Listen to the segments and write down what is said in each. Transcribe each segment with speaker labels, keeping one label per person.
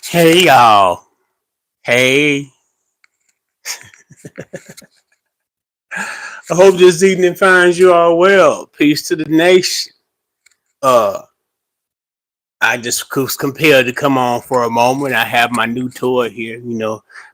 Speaker 1: Hey y'all. Hey. I hope this evening finds you all well. Peace to the nation. Uh I just was compelled to come on for a moment. I have my new toy here,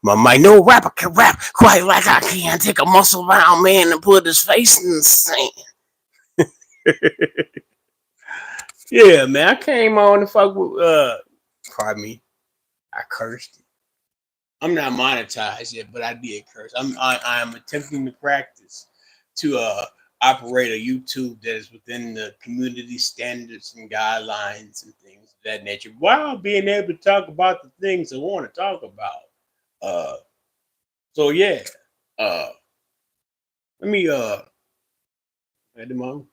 Speaker 1: My new rapper can rap quite like I can. Take a muscle bound man and put his face in the sand. Yeah, man. I came on to fuck with pardon me. I cursed. I'm not monetized yet, but I did curse. I am attempting to practice to operate a YouTube that is within the community standards and guidelines and things of that nature, while being able to talk about the things I want to talk about. Uh, so yeah, uh, let me at the moment,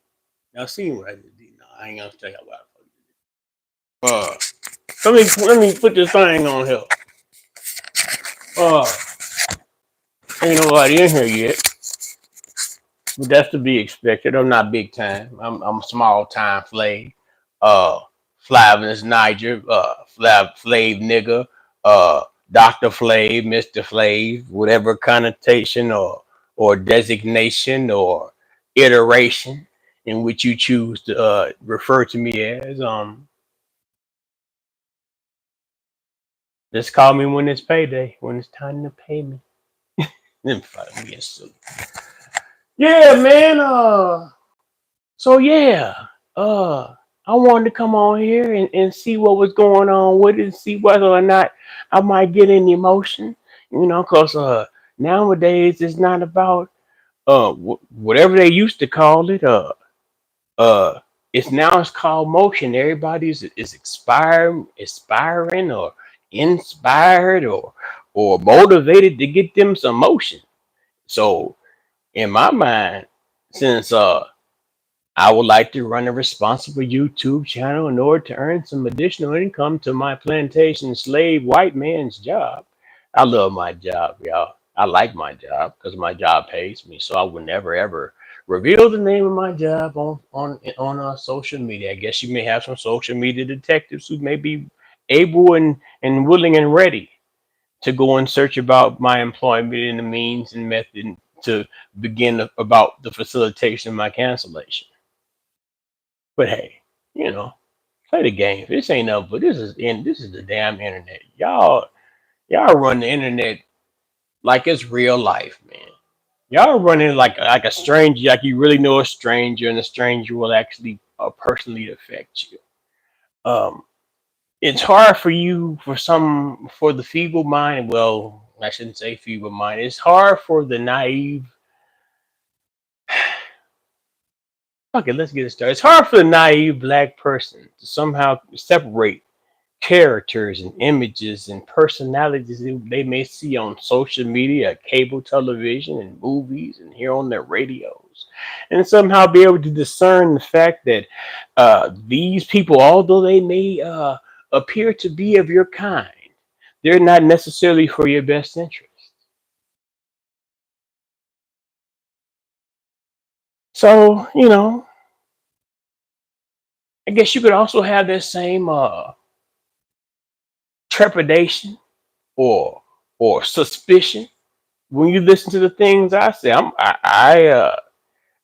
Speaker 1: y'all seen what I did? No, I ain't gonna tell y'all what I fucking did. Let me put this thing on here. Uh, ain't nobody in here yet. But that's to be expected. I'm not big time. I'm small time Flav. Uh Flavinus Niger, Flav nigga, Dr. Flav, Mr. Flav, whatever connotation or designation or iteration in which you choose to refer to me as. Just call me when it's payday, when it's time to pay me. Then fuck me silly. Yeah, man. So yeah, uh, I wanted to come on here and see what was going on with it, and see whether or not I might get any emotion, cause nowadays it's not about whatever they used to call it. Uh, it's called motion. Everybody is aspiring or inspired or motivated to get them some motion. So in my mind, since I would like to run a responsible YouTube channel in order to earn some additional income to my plantation slave white man's job. I love my job, y'all. I like my job because my job pays me. So I would never ever reveal the name of my job on social media. I guess you may have some social media detectives who may be able and willing and ready to go and search about my employment and the means and method to begin about the facilitation of my cancellation. But hey, you know, play the game. This ain't no, but this is the damn internet. Y'all run the internet like it's real life, man. Y'all running like a stranger, like you really know a stranger, and a stranger will actually personally affect you. Um, it's hard for you for the feeble mind. Well, I shouldn't say feeble mind. It's hard for the naive. Okay, let's get it started. It's hard for the naive black person to somehow separate characters and images and personalities they may see on social media, cable television, and movies, and hear on their radios, and somehow be able to discern the fact that these people, although they may appear to be of your kind, they're not necessarily for your best interest. So, I guess you could also have that same trepidation or suspicion when you listen to the things I say.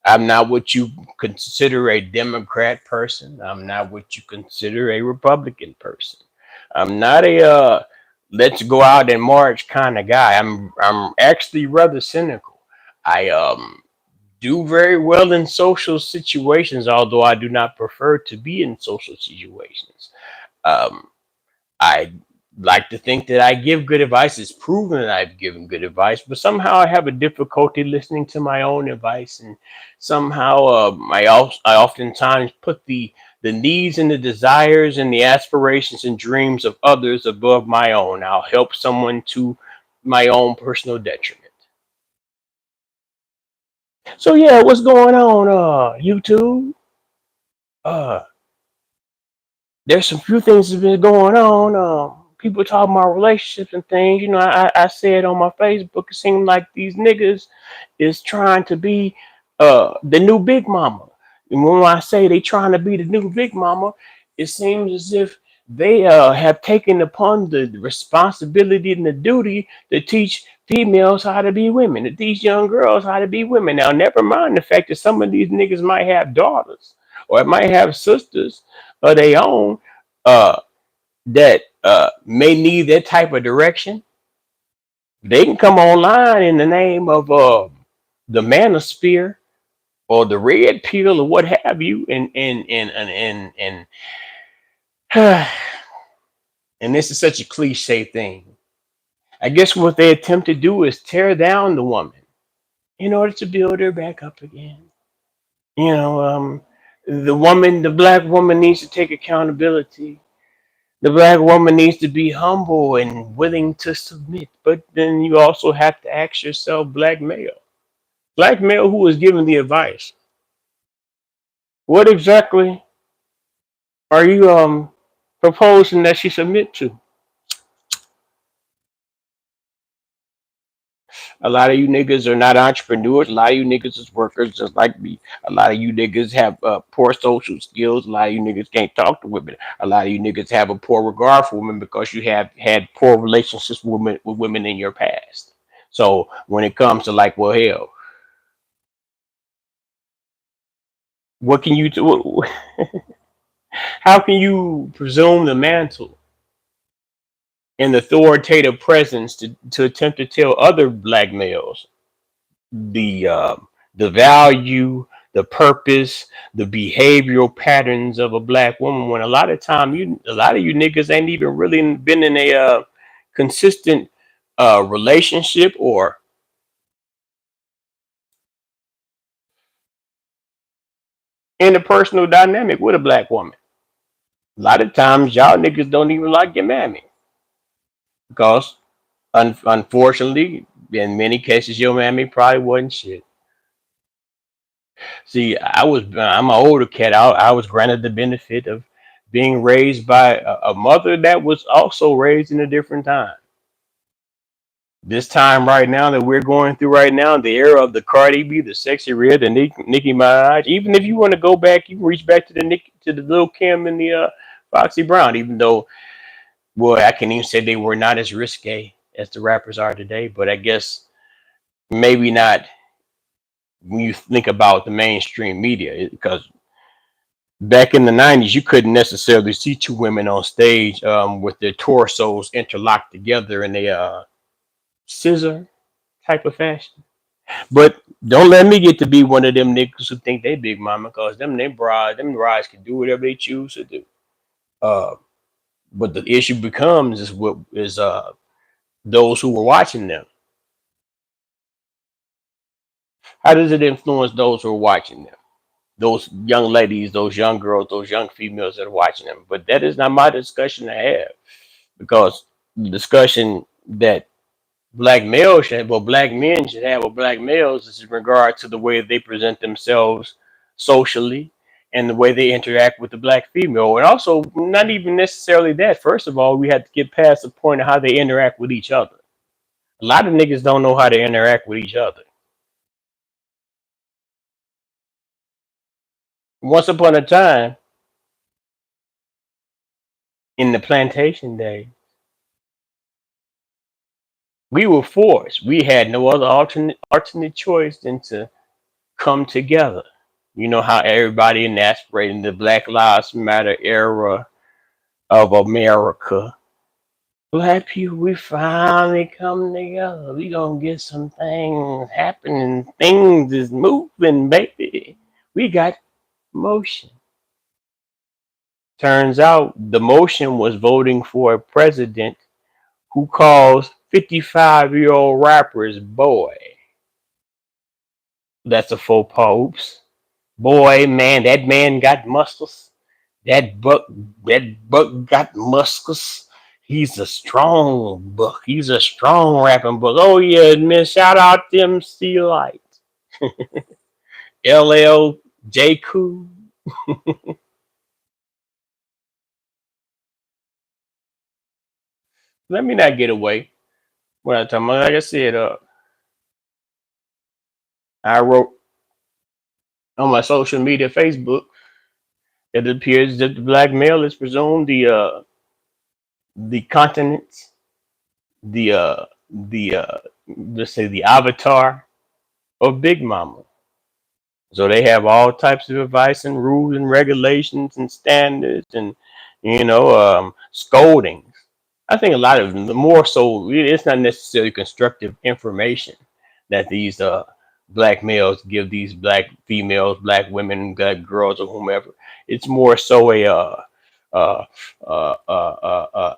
Speaker 1: I'm not what you consider a Democrat person. I'm not what you consider a Republican person. I'm not a let's go out and march kind of guy. I'm actually rather cynical. I do very well in social situations, although I do not prefer to be in social situations. Um, I like to think that I give good advice. It's proven that I've given good advice, but somehow I have a difficulty listening to my own advice, and somehow I oftentimes put the needs and the desires and the aspirations and dreams of others above my own. I'll help someone to my own personal detriment. So yeah, what's going on, YouTube? Uh, there's some few things that's been going on. People talking about relationships and things. I said on my Facebook, it seemed like these niggas is trying to be the new big mama. And when I say they trying to be the new big mama, it seems as if they have taken upon the responsibility and the duty to teach females how to be women, to teach young girls how to be women. Now, never mind the fact that some of these niggas might have daughters or might have sisters of their own uh, that may need that type of direction. They can come online in the name of the manosphere or the red pill or what have you, and and this is such a cliche thing. I guess what they attempt to do is tear down the woman in order to build her back up again. You know, the woman, the black woman needs to take accountability. The black woman needs to be humble and willing to submit. But then you also have to ask yourself, black male who is giving the advice, what exactly are you proposing that she submit to? A lot of you niggas are not entrepreneurs. A lot of you niggas is workers just like me. A lot of you niggas have poor social skills. A lot of you niggas can't talk to women. A lot of you niggas have a poor regard for women because you have had poor relationships with women in your past. So when it comes to like, well, hell, what can you do? How can you presume the mantle and the authoritative presence to attempt to tell other black males the value, the purpose, the behavioral patterns of a black woman when a lot of you niggas ain't even really been in a consistent relationship or interpersonal dynamic with a black woman. A lot of times y'all niggas don't even like your mammy because unfortunately in many cases your mammy probably wasn't shit. See, I'm an older cat. I was granted the benefit of being raised by a mother that was also raised in a different time. This time right now that we're going through right now, the era of the Cardi B, the Sexy Red, the Nicki Minaj. Even if you want to go back, you can reach back to the Lil Kim and the Foxy Brown. Even though, boy, I can even say they were not as risque as the rappers are today. But I guess maybe not when you think about the mainstream media, because back in the 90s you couldn't necessarily see two women on stage with their torsos interlocked together in a scissor type of fashion. But don't let me get to be one of them niggas who think they big mama, because them brides can do whatever they choose to do. uh but the issue becomes is what is those who were watching them. How does it influence those who are watching them, those young ladies, those young girls, those young females that are watching them? But that is not my discussion to have, because the discussion that black men should have with black males is in regard to the way they present themselves socially and the way they interact with the black female. And also, not even necessarily that. First of all, we have to get past the point of how they interact with each other. A lot of niggas don't know how to interact with each other. Once upon a time, in the plantation day, we were forced. We had no other alternate choice than to come together. You know how everybody in aspirating the Black Lives Matter era of America. Black people, we finally come together. We gonna get some things happening. Things is moving, baby. We got motion. Turns out the motion was voting for a president who calls 55-year-old rappers boy. That's a faux pas. Oops. Boy, man, that man got muscles. That buck, that buck got muscles. He's a strong buck. He's a strong rapping buck. Oh yeah, man! Shout out them C Light, LL, J Cool. Let me not get away. What I talking about? Like I said, I wrote on my social media, Facebook. It appears that the black male is presumed the the continents, the let's say the avatar of Big Mama. So they have all types of advice and rules and regulations and standards and scoldings. I think a lot of the more so it's not necessarily constructive information that these black males give these black females, black women, black girls, or whomever. It's more so a uh,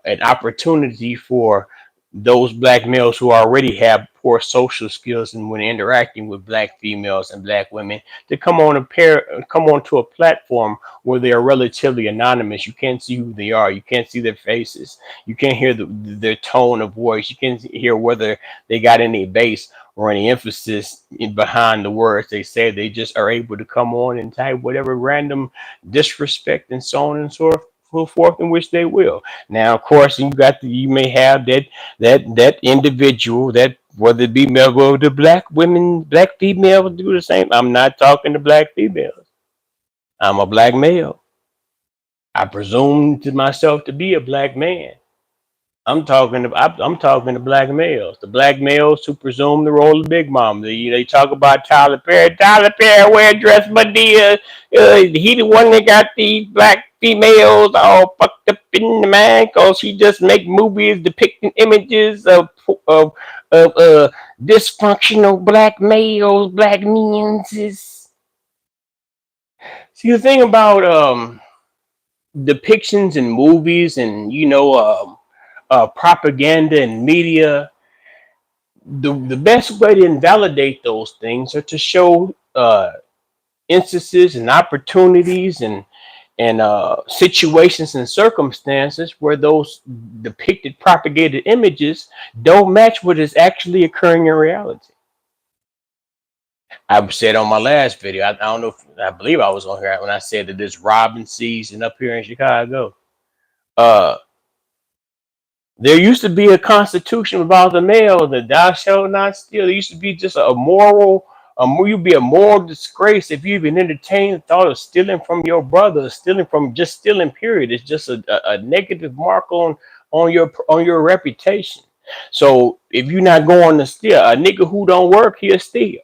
Speaker 1: an opportunity for those black males who already have poor social skills and when interacting with black females and black women to come onto a platform where they are relatively anonymous. You can't see who they are. You can't see their faces. You can't hear their tone of voice. You can't hear whether they got any bass or any emphasis behind the words they say. They just are able to come on and type whatever random disrespect and so on and so forth in which they will. Now, of course, you may have that individual that whether it be male, well, the black women, black females do the same. I'm not talking to black females. I'm a black male. I presume to myself to be a black man. I'm talking to black males, the black males who presume the role of Big Mom. They talk about Tyler Perry. Tyler Perry wear a dress, but he the one that got these black females all fucked up in the mind because he just make movies depicting images of dysfunctional black males, black men. See the thing about depictions in movies and propaganda and media, the best way to invalidate those things are to show instances and opportunities and situations and circumstances where those depicted propagated images don't match what is actually occurring in reality. I said on my last video, I don't know if I believe I was on here when I said that this robbing season up here in Chicago. Uh, There used to be a constitution about the male that thou shalt not steal. There used to be just a moral, you'd be a moral disgrace if you even entertained the thought of stealing from your brother, stealing from just stealing. Period. It's just a negative mark on your reputation. So if you're not going to steal, a nigga who don't work, he'll steal.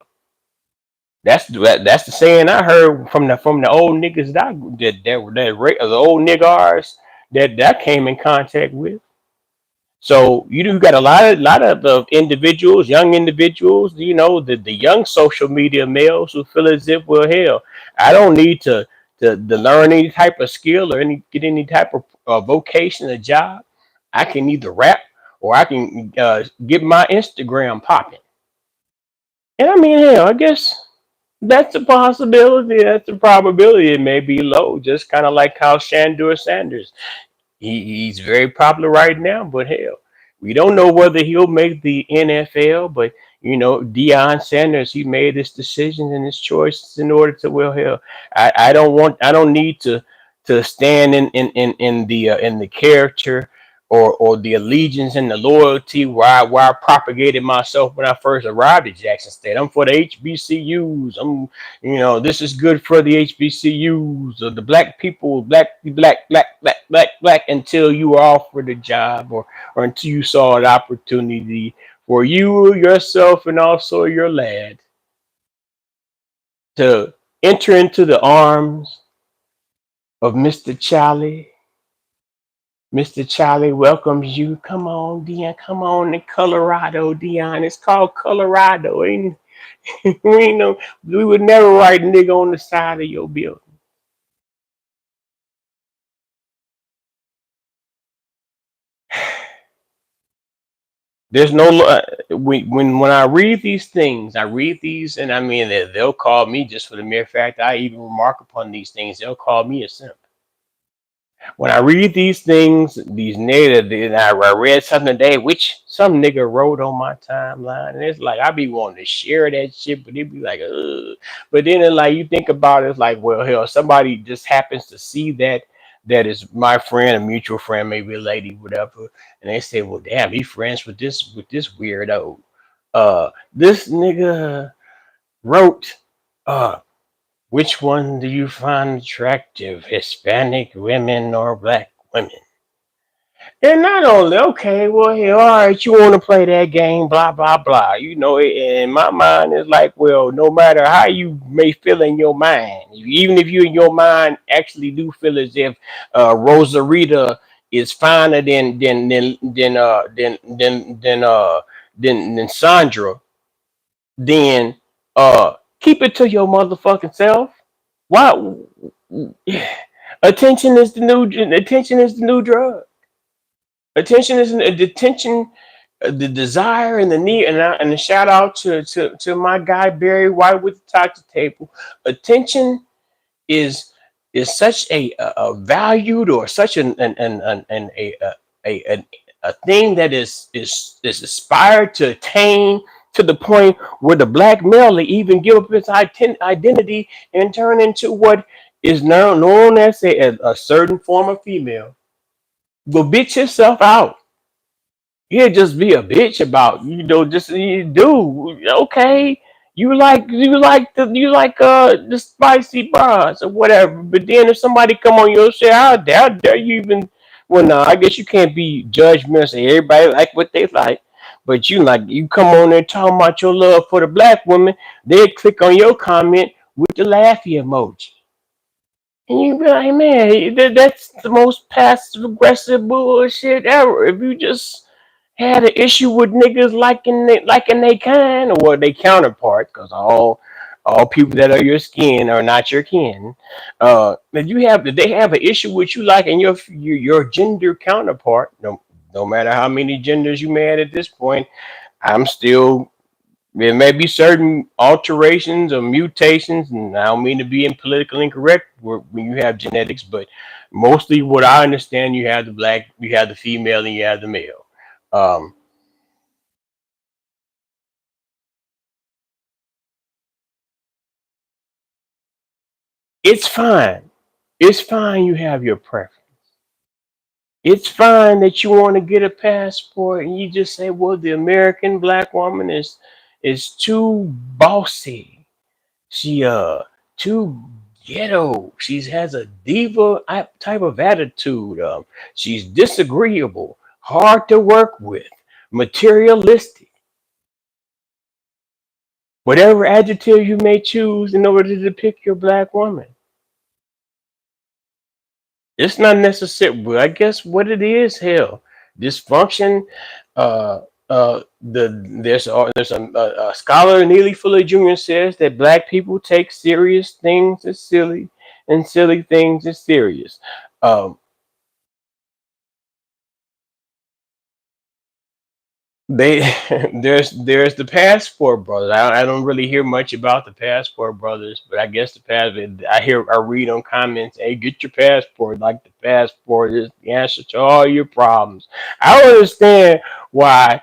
Speaker 1: That's the saying I heard from the old niggas the old niggars that I came in contact with. So you do got a lot of individuals, young individuals, the young social media males who feel as if, well, hell, I don't need to learn any type of skill or get any type of vocation or job. I can either rap or I can get my Instagram popping. And I mean, hell, I guess that's a possibility. That's a probability. It may be low, just kind of like how Shandor Sanders. He's very popular right now, but hell, we don't know whether he'll make the NFL. But Deion Sanders, he made his decisions and his choices in order to, well, hell, I don't need to stand in the character or the allegiance and the loyalty where I propagated myself when I first arrived at Jackson State. I'm for the HBCUs. This is good for the HBCUs or the black people, black until you were offered a job or until you saw an opportunity for you, yourself, and also your lad to enter into the arms of Mr. Charlie. Mr. Charlie welcomes you. Come on, Dion. Come on to Colorado, Dion. It's called Colorado. Ain't we ain't no we would never write nigga on the side of your building. There's no when I read these things, I read these, and I mean they'll call me just for the mere fact I even remark upon these things. They'll call me a simp. When I read these things, these native, and I read something today, which some nigga wrote on my timeline, and it's like I be wanting to share that shit, but it be like, ugh. But then like you think about it, it's like, well, hell, somebody just happens to see that is my friend, a mutual friend, maybe a lady, whatever, and they say, well, damn, he friends with this weirdo. This nigga wrote, uh, which one do you find attractive, Hispanic women or black women? And not only, okay, well, here, all right, you want to play that game, blah, blah, blah. You know, in my mind, it's like, well, no matter how you may feel in your mind, even if you in your mind actually do feel as if Rosarita is finer than Sandra, then keep it to your motherfucking self. Why? Attention is the new drug. Attention is the attention, the desire and the need, and a shout out to my guy Barry White with the toxic table. Attention is such a valued or such an a thing that is aspired to attain to the point where the black male will even give up his identity and turn into what is now known as a certain form of female. Go bitch yourself out. He'll just be a bitch about, just you do okay. You like the spicy bras or whatever. But then if somebody come on your shit, how dare you even? Well, no, I guess you can't be judgmental. Everybody like what they like, but you come on there talking about your love for the black woman, they click on your comment with the laughy emoji, and you be like, man, that's the most passive aggressive bullshit ever. If you just had an issue with niggas liking they kind or they counterparts, because all people that are your skin are not your kin. If they have an issue with you liking your gender counterpart, no matter how many genders you may have at this point, I'm still there may be certain alterations or mutations, and I don't mean to be politically incorrect when you have genetics, but mostly what I understand, you have the female, and you have the male. Um, it's fine. It's fine you have your preference. It's fine that you want to get a passport and you just say, well, the American black woman is too bossy. She too ghetto. She has a diva type of attitude. She's disagreeable, hard to work with, materialistic. Whatever adjective you may choose in order to depict your black woman. It's not necessary, but I guess what it is, hell, dysfunction. A scholar, Neely Fuller Jr. says that black people take serious things as silly and silly things as serious. Um, They there's the Passport Brothers. I don't really hear much about the Passport Brothers, but I guess I read on comments, hey, get your passport. Like the passport is the answer to all your problems. I don't understand why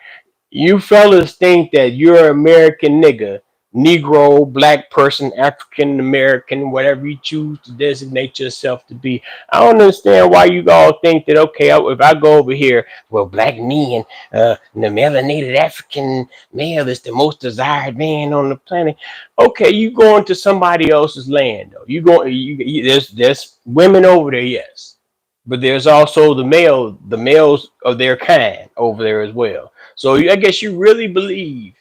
Speaker 1: you fellas think that you're an American nigga, Negro, black person, African American, whatever you choose to designate yourself to be. I don't understand why you all think that, okay, if I go over here, well, black men, the melanated African male is the most desired man on the planet. Okay, you going to somebody else's land though. There's women over there, yes, but there's also the males of their kind over there as well. So I guess you really believe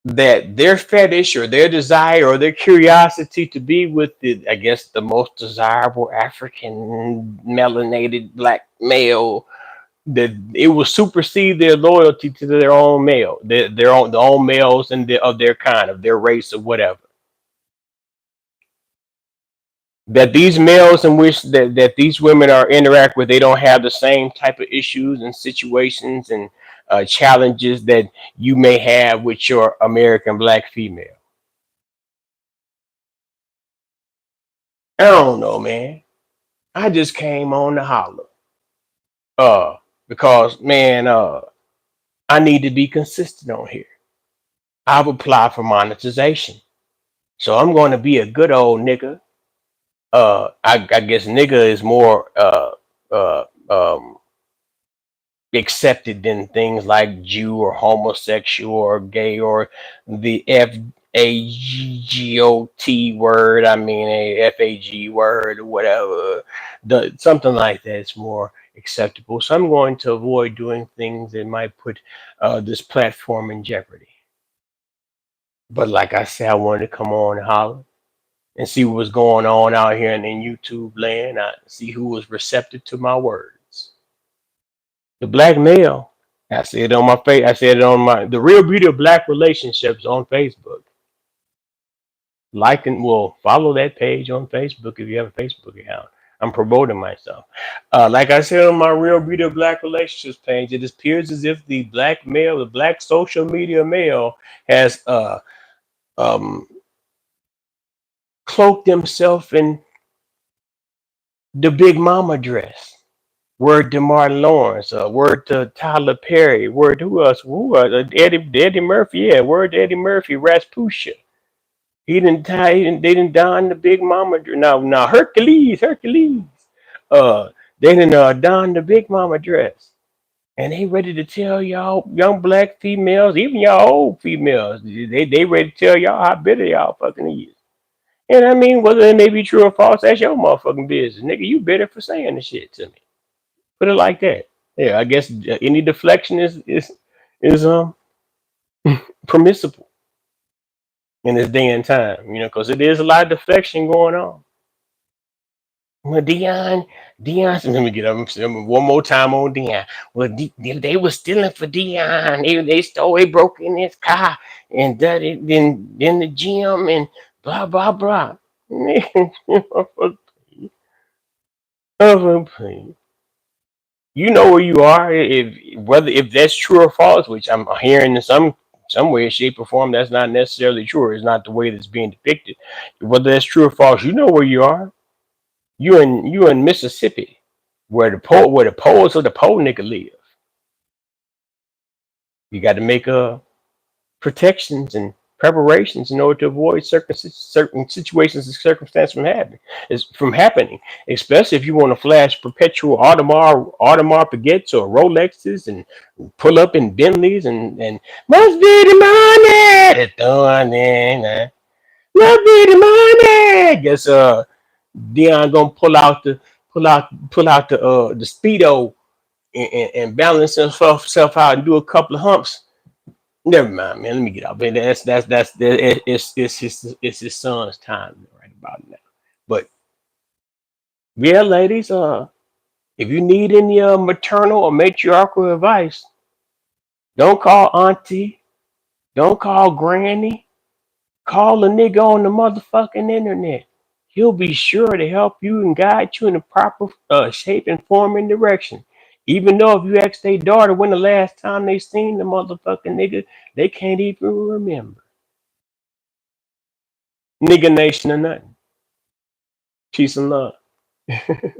Speaker 1: that their fetish or their desire or their curiosity to be with I guess, the most desirable African melanated black male, that it will supersede their loyalty to their own male, the own males and of their kind, of their race or whatever. That these males in which that these women are interact with, they don't have the same type of issues and situations and challenges that you may have with your American black female. I don't know, man. I just came on to holler. Because man, I need to be consistent on here. I've applied for monetization. So I'm going to be a good old nigga. I guess nigga is more accepted than things like Jew or homosexual or gay or the F A-G-O-T word, I mean a F-A-G word or whatever. Something like that is more acceptable. So I'm going to avoid doing things that might put this platform in jeopardy. But like I said, I wanted to come on and holler and see what was going on out here in YouTube land. I see who was receptive to my words. The black male. I said it on my face. I said it on my the real beauty of black relationships on Facebook. Like and well, follow that page on Facebook if you have a Facebook account. I'm promoting myself. Like I said on my Real Beauty of Black Relationships page, it appears as if the black male, the black social media male, has um, cloaked himself in the big mama dress. Word to Martin Lawrence, word to Tyler Perry, word to who else? Eddie Murphy, yeah, word to Eddie Murphy, Rasputia. They didn't don the big mama dress. Now Hercules. Uh, they didn't don the big mama dress. And they ready to tell y'all young black females, even y'all old females, they ready to tell y'all how bitter y'all fucking is. And I mean, whether it may be true or false, that's your motherfucking business. Nigga, you bitter for saying the shit to me. Put it like that. Yeah, I guess any deflection is permissible in this day and time, because it is a lot of deflection going on. Well, Dion, let me get up one more time on Dion. Well, they were stealing for Dion. They broke in his car and that it then the gym and blah blah blah. You know where you are. If that's true or false, which I'm hearing in some way, shape, or form, that's not necessarily true. It's not the way that's being depicted. Whether that's true or false, you know where you are. You in Mississippi, where the poets of the pole nigga live. You got to make protections and preparations in order to avoid certain situations and circumstances from happening. Especially if you want to flash perpetual Audemars Piguets or Rolexes and pull up in Bentleys and must be the money. The thorn, must be the money. Guess Dion gonna pull out the speedo and balance himself out and do a couple of humps. Never mind, man. Let me get out. Man, it's his son's time right about now. But yeah, ladies, if you need any maternal or matriarchal advice, don't call auntie, don't call granny, call a nigga on the motherfucking internet. He'll be sure to help you and guide you in the proper shape and form and direction. Even though if you ask their daughter when the last time they seen the motherfucking nigga, they can't even remember. Nigga nation or nothing. Peace and love.